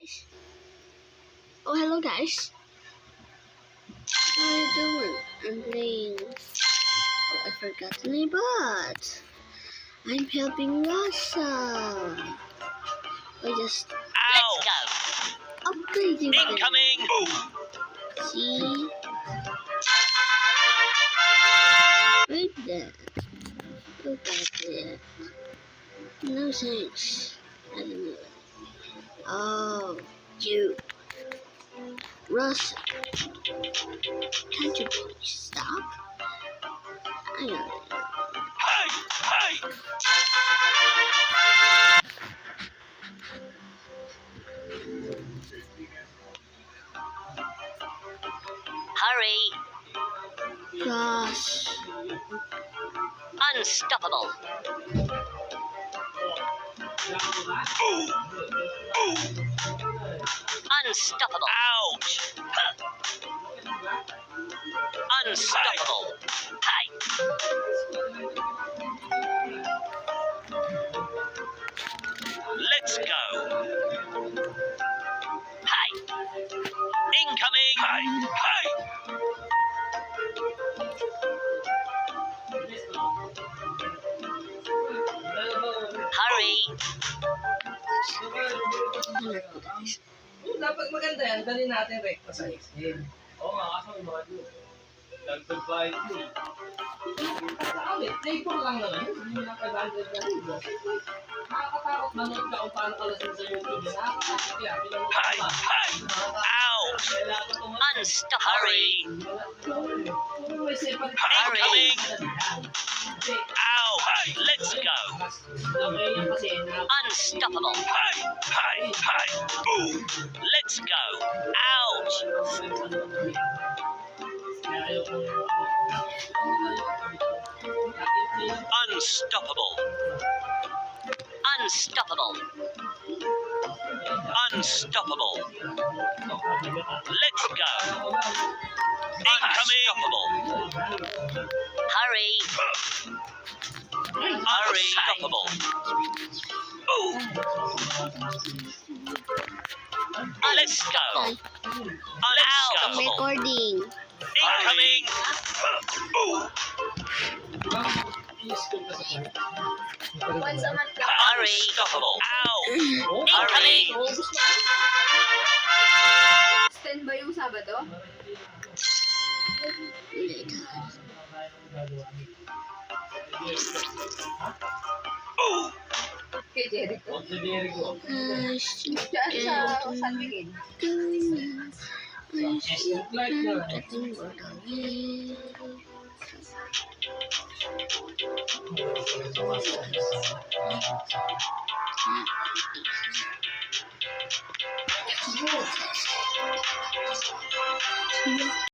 guys. Oh, hello guys. How are you doing? I'm playing. Oh, I forgot the name, but I'm helping Russia. I just Let's go. upgrading them. Incoming. See? Right there. Look at it. No thanks. I don't know. Oh, you. Russ, can't you please stop? I don't know. Hey, hey. Hurry. Gosh. Unstoppable. Unstoppable. Ouch. Huh. Unstoppable. Hi. Let's go. Hi. Incoming. Hi. Hi. Hurry. Dapat maganda yan, dali natin rekta sa Excel. Oo nga, kaso may mga doon. Dagdag bayad yun. Labor lang naman yun. Hindi mo lang kailangan na rin. Nakakatakot manood ka kung paano kalasin sa YouTube. Nakakatakot yan. Hi. Hi. Ouch. Unstoppable. Hurry. Incoming. Ow. Hi. Let's go. Unstoppable. Hi. Hi. Hi. Ooh. Let's go. Ouch. Unstoppable. Unstoppable. Unstoppable. Let's go. Unstoppable. Hurry. Unstoppable. Ooh. Let's go. I'm Unstoppable. recording. Incoming. Ooh. Unstoppable. Ow. Incoming. Stand ba yung Sabado? Ooh. Kay Jericho? Huwag si Jericho. Diyan sa San Miguel. Like na.